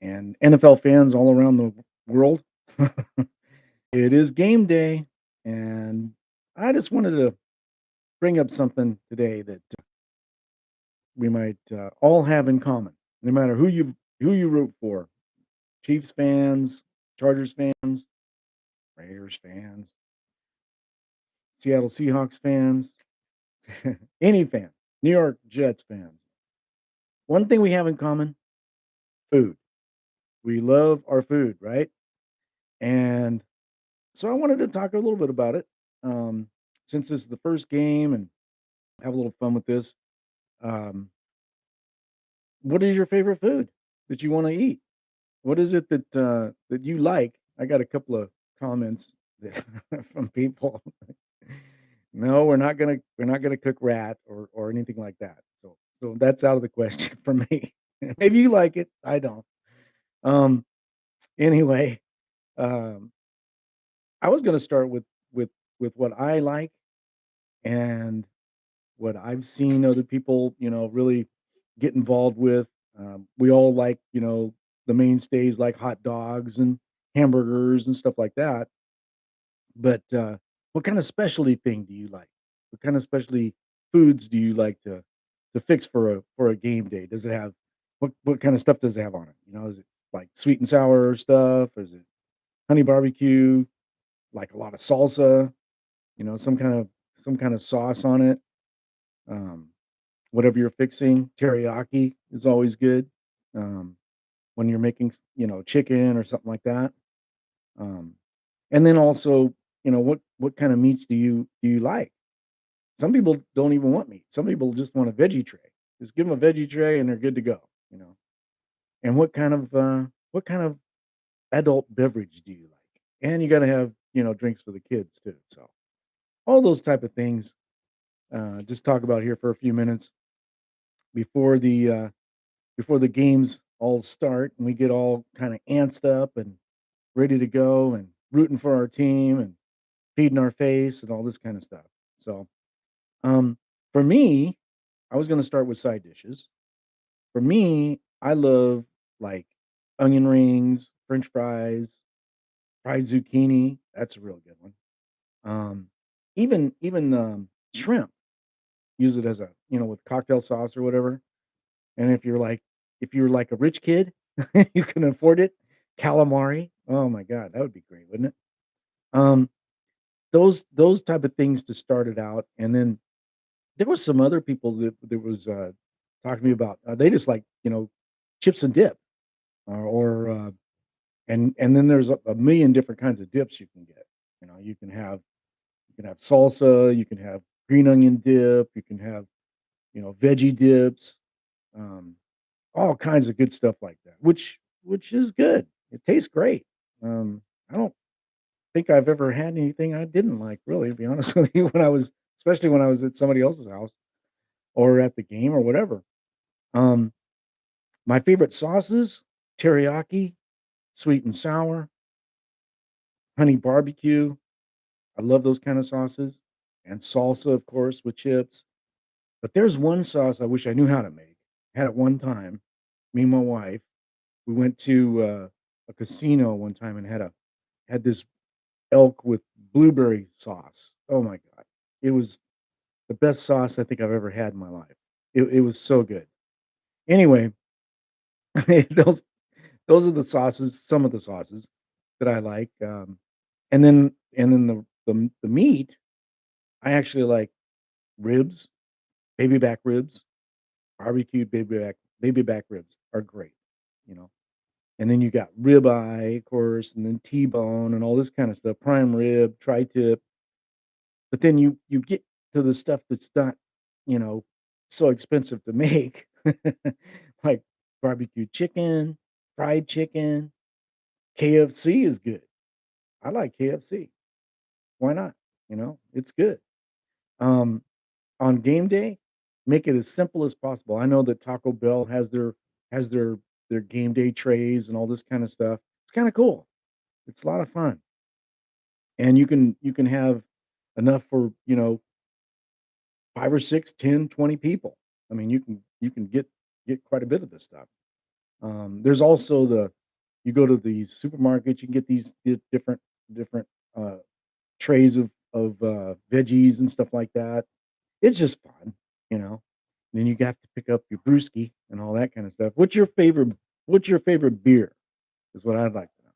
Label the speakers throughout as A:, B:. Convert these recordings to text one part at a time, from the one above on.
A: and NFL fans all around the world. It is game day, and I just wanted to bring up something today that we might all have in common, no matter who you root for. Chiefs fans, Chargers fans, Raiders fans, Seattle Seahawks fans, any fan, New York Jets fans. One thing we have in common: food. We love our food, right? And so I wanted to talk a little bit about it. Um, since this is the first game and have a little fun with this. Um, what is your favorite food that you want to eat? What is it that you like? I got a couple of comments that, from people. No, we're not gonna cook rat or anything like that. So that's out of the question for me. Maybe you like it. I don't. Um, anyway, um, I was gonna start with with what I like and what I've seen other people, really get involved with. We all like, the mainstays like hot dogs and hamburgers and stuff like that. But what kind of specialty thing do you like? What kind of specialty foods do you like to fix for a game day? Does it have what kind of stuff does it have on it? Is it like sweet and sour stuff? Or is it honey barbecue? Like a lot of salsa? Some kind of sauce on it. Um, Whatever you're fixing, teriyaki is always good, um, when you're making, chicken or something like that. Um, and then also, what kind of meats do you like? Some people don't even want meat. Some people just want a veggie tray. Just give them a veggie tray and they're good to go, you know. And what kind of adult beverage do you like? And you got to have, drinks for the kids too. So all those type of things. Just talk about here for a few minutes before the games all start and we get all kind of antsed up and ready to go and rooting for our team and feeding our face and all this kind of stuff. So, um, for me, I was going to start with side dishes. For me, I love like onion rings, French fries, fried zucchini. That's a real good one. Um, even shrimp. Use it as with cocktail sauce or whatever. And if you're like a rich kid, you can afford it. Calamari. Oh my god, that would be great, wouldn't it? Um, those type of things to start it out, and then there was some other people that was talking to me about. They just like chips and dip, or and then there's a million different kinds of dips you can get. You can have salsa, you can have green onion dip, you can have veggie dips. Um, all kinds of good stuff like that, which is good. It tastes great. I don't think I've ever had anything I didn't like, really, to be honest with you, especially when I was at somebody else's house or at the game or whatever. Um, my favorite sauces: teriyaki, sweet and sour, honey barbecue. I love those kind of sauces, and salsa, of course, with chips. But there's one sauce I wish I knew how to make. Had it one time. Me and my wife, we went to a casino one time and had this elk with blueberry sauce. Oh my god. It was the best sauce I think I've ever had in my life. It was so good. Anyway, those those are the sauces, some of the sauces that I like. And then the meat, I actually like ribs, baby back ribs, barbecued baby back ribs are great, you know. And then you got ribeye, of course, and then T-bone and all this kind of stuff, prime rib, tri-tip. But then you get to the stuff that's not, you know, so expensive to make, like barbecue chicken, fried chicken, KFC is good. I like KFC. Why not? It's good. Um, on game day, make it as simple as possible. I know that Taco Bell has their game day trays and all this kind of stuff. It's kind of cool. It's a lot of fun, and you can have enough for 5 or 6, 10, 20 people. I mean, you can get quite a bit of this stuff. There's also you go to the supermarket, you can get these different uh, trays of veggies and stuff like that. It's just fun, you know. Then you got to pick up your brewski and all that kind of stuff. What's your favorite beer? Is what I'd like to know.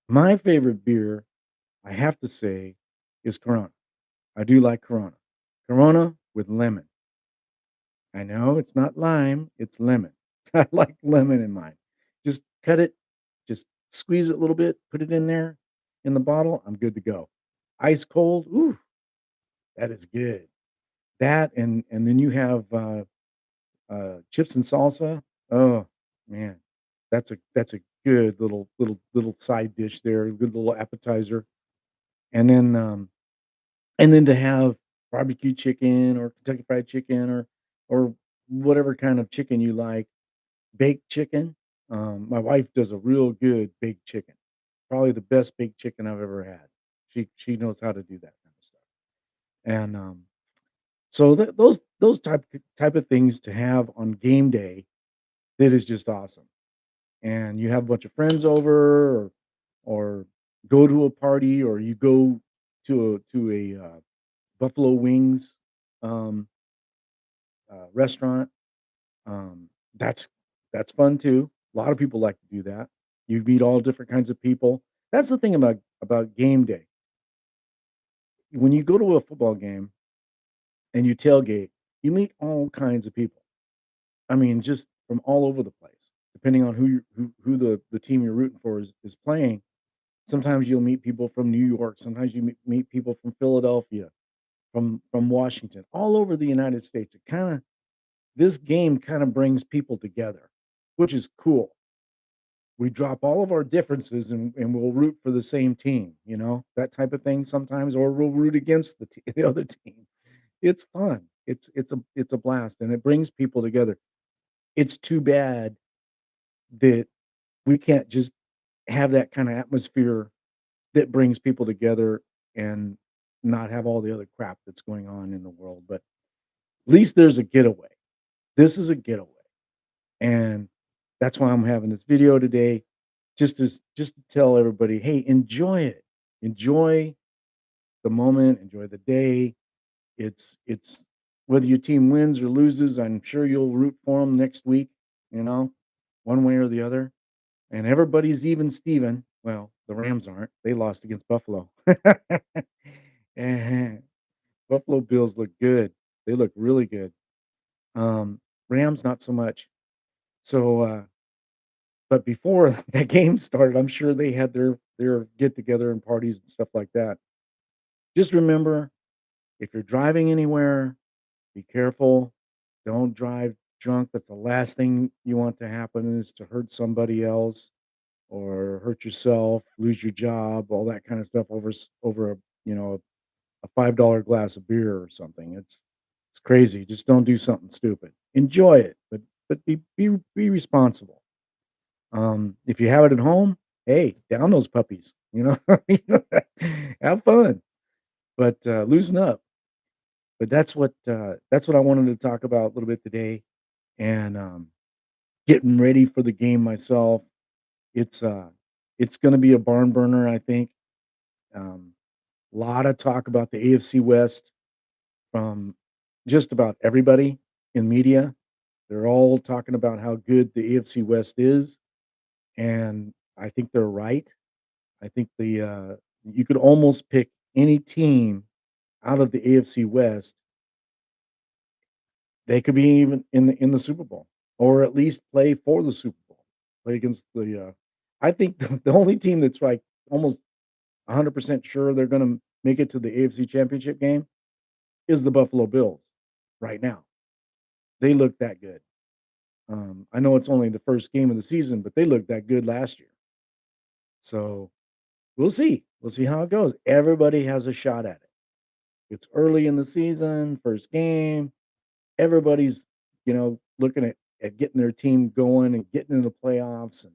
A: My favorite beer, I have to say, is Corona. I do like Corona. Corona with lemon. I know it's not lime, it's lemon. I like lemon in mine. Just cut it, just squeeze it a little bit, put it in there in the bottle, I'm good to go. Ice cold, ooh, that is good. That and then you have chips and salsa. Oh man, that's a good little side dish there, a good little appetizer. And then to have barbecue chicken or Kentucky fried chicken or whatever kind of chicken you like, baked chicken. My wife does a real good baked chicken. Probably the best baked chicken I've ever had. She knows how to do that kind of stuff. And so those type of things to have on game day, that is just awesome. And you have a bunch of friends over or go to a party or you go to a Buffalo Wings um, restaurant. Um, that's that's fun too. A lot of people like to do that. You meet all different kinds of people. That's the thing about game day. When you go to a football game and you tailgate, you meet all kinds of people. I mean, just from all over the place, depending on who the team you're rooting for is playing. Sometimes you'll meet people from New York. Sometimes you meet people from Philadelphia, from Washington, all over the United States. This game kind of brings people together, which is cool. We drop all of our differences and we'll root for the same team, that type of thing sometimes, or we'll root against the other team. It's fun. It's a blast and it brings people together. It's too bad that we can't just have that kind of atmosphere that brings people together and not have all the other crap that's going on in the world. But at least there's a getaway. This is a getaway. And that's why I'm having this video today, just to tell everybody, hey, enjoy it. Enjoy the moment, enjoy the day. It's whether your team wins or loses, I'm sure you'll root for them next week, you know, one way or the other. And everybody's even Steven. Well, the Rams aren't. They lost against Buffalo. And Buffalo Bills look good. They look really good. Um, Rams not so much. So but before that game started, I'm sure they had their get together and parties and stuff like that. Just remember, if you're driving anywhere, be careful. Don't drive drunk. That's the last thing you want to happen is to hurt somebody else or hurt yourself, lose your job, all that kind of stuff over a $5 glass of beer or something. It's crazy. Just don't do something stupid. Enjoy it, but be responsible. If you have it at home, hey, down those puppies, have fun, but loosen up. But that's what I wanted to talk about a little bit today, and getting ready for the game myself. It's uh, it's going to be a barn burner, I think. Um, Lot of talk about the AFC West from just about everybody in media. They're all talking about how good the AFC West is, and I think they're right. I think you could almost pick any team out of the AFC West. They could be even in the Super Bowl, or at least play for the Super Bowl, play against I think the only team that's like almost 100% sure they're going to make it to the AFC Championship game is the Buffalo Bills. Right now, they look that good. I know it's only the first game of the season, but they looked that good last year. So we'll see. We'll see how it goes. Everybody has a shot at it. It's early in the season, first game. Everybody's, looking at getting their team going and getting into the playoffs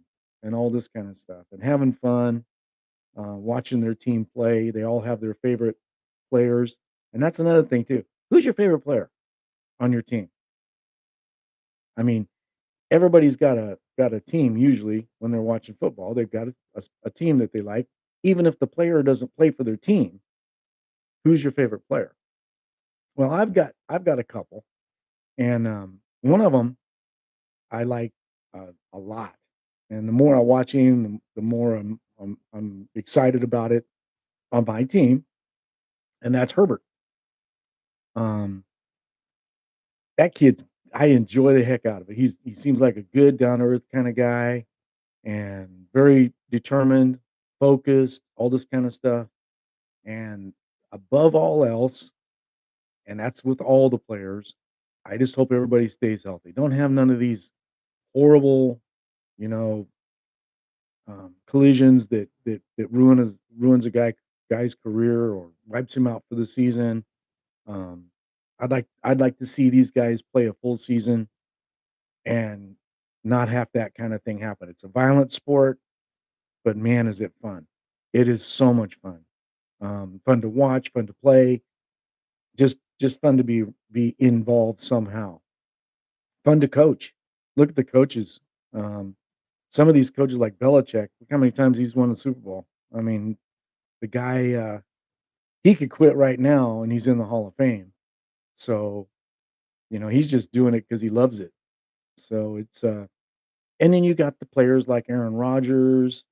A: and all this kind of stuff and having fun, watching their team play. They all have their favorite players. And that's another thing too. Who's your favorite player on your team? I mean, everybody's got got a team usually when they're watching football. They've got a team that they like. Even if the player doesn't play for their team, who's your favorite player? Well, I've got a couple, and one of them I like a lot. And the more I watch him, the more I'm excited about it on my team, and that's Herbert. Um, that kid's I enjoy the heck out of it. He seems like a good down to earth kind of guy and very determined, focused, all this kind of stuff. And above all else, and that's with all the players, I just hope everybody stays healthy. Don't have none of these horrible, you know, collisions that ruins a guy's career or wipes him out for the season. Um, I'd like to see these guys play a full season and not have that kind of thing happen. It's a violent sport, but man, is it fun. It is so much fun. Fun to watch, fun to play, just fun to be involved somehow. Fun to coach. Look at the coaches. Um, some of these coaches like Belichick, look how many times he's won the Super Bowl. I mean, the guy, he could quit right now and he's in the Hall of Fame. So, he's just doing it because he loves it. So and then you got the players like Aaron Rodgers,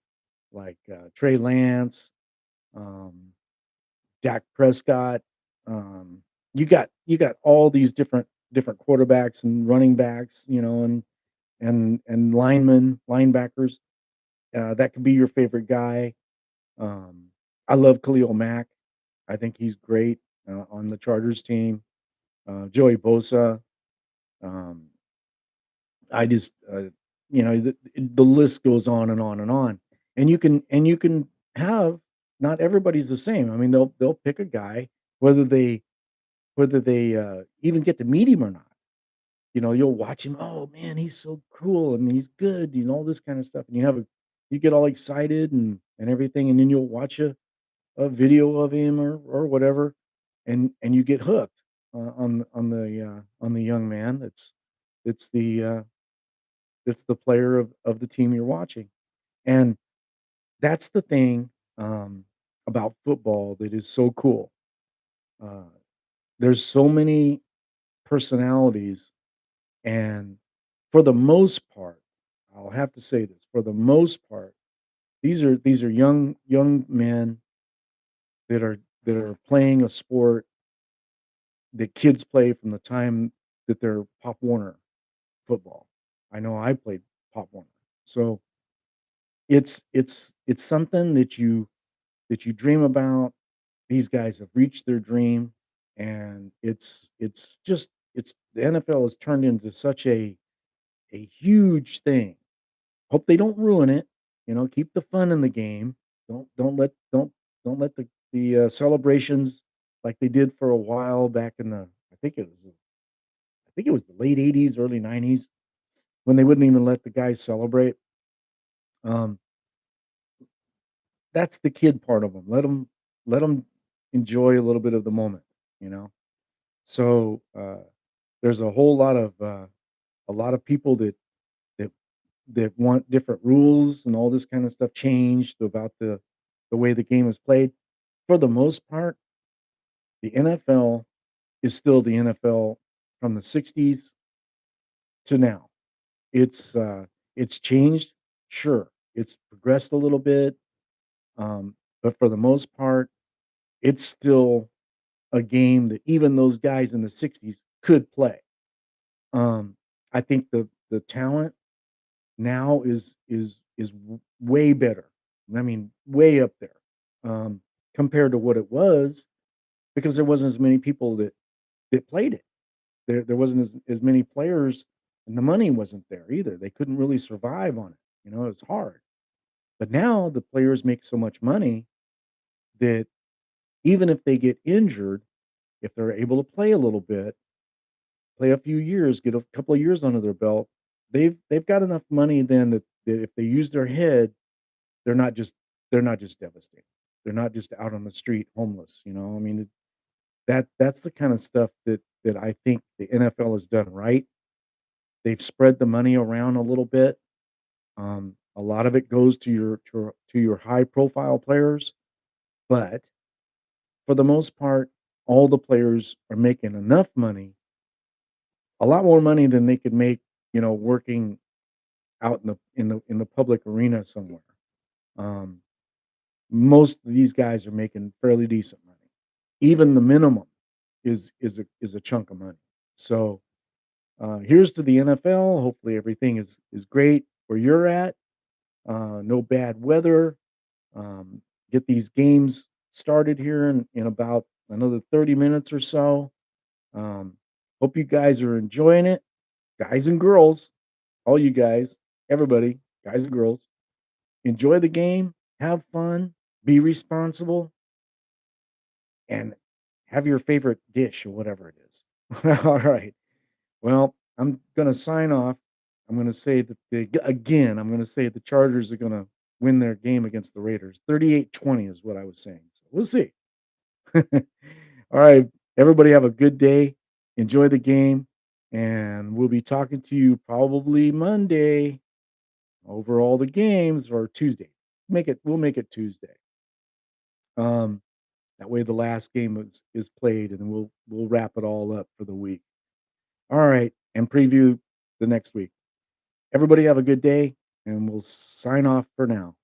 A: like Trey Lance, um, Dak Prescott. You got all these different quarterbacks and running backs, and linebackers. That could be your favorite guy. Um, I love Khalil Mack. I think he's great on the Chargers team. Joey Bosa. Um, I just, the list goes on and on and on. And you can have not everybody's the same. I mean, they'll pick a guy whether they even get to meet him or not. You'll watch him. Oh man, he's so cool and he's good. All this kind of stuff. And you get all excited and everything, and then you'll watch a video of him or whatever, and you get hooked on the young man. It's the player of the team you're watching. And that's the thing about football that is so cool. Uh, there's so many personalities, and for the most part, I'll have to say this, for the most part, these are young men that are playing a sport that kids play from the time that they're Pop Warner football. I know I played Pop Warner. So it's something that you dream about. These guys have reached their dream, and it's the NFL has turned into such a huge thing. Hope they don't ruin it. Keep the fun in the game. Don't let the celebrations like they did for a while back in the I think it was the late '80s, early '90s when they wouldn't even let the guys celebrate. Um, that's the kid part of them. Let them enjoy a little bit of the moment, you know? So, there's a lot of people that that want different rules and all this kind of stuff changed about the way the game is played. For the most part, the NFL is still the NFL from the '60s to now. It's changed, sure. It's progressed a little bit, but for the most part, it's still a game that even those guys in the '60s could play. Um, I think the talent now is way better. I mean, way up there, compared to what it was because there wasn't as many people that played it. There wasn't as many players, and the money wasn't there either. They couldn't really survive on it. It was hard. But now the players make so much money that even if they get injured, if they're able to play a little bit, play a few years, get a couple of years under their belt, they've got enough money then that if they use their head, they're not just they're not just devastated. They're not just out on the street homeless. I mean, that's the kind of stuff that I think the NFL has done right. They've spread the money around a little bit, A lot of it goes to your high profile players, but for the most part, all the players are making enough money, a lot more money than they could make, working out in the public arena somewhere. Um, Most of these guys are making fairly decent money. Even the minimum is a chunk of money. So here's to the NFL. Hopefully everything is great where you're at. No bad weather. Um, get these games started here in about another 30 minutes or so. Um, Hope you guys are enjoying it, guys and girls. All you guys, everybody, guys and girls, enjoy the game. Have fun. Be responsible and have your favorite dish or whatever it is. All right. Well, I'm gonna sign off. I'm gonna say that I'm gonna say the Chargers are gonna win their game against the Raiders. 38-20 is what I was saying. So we'll see. All right. Everybody have a good day. Enjoy the game. And we'll be talking to you probably Monday over all the games or Tuesday. We'll make it Tuesday. Um, that way the last game is played and we'll wrap it all up for the week. All right, and preview the next week. Everybody have a good day and we'll sign off for now.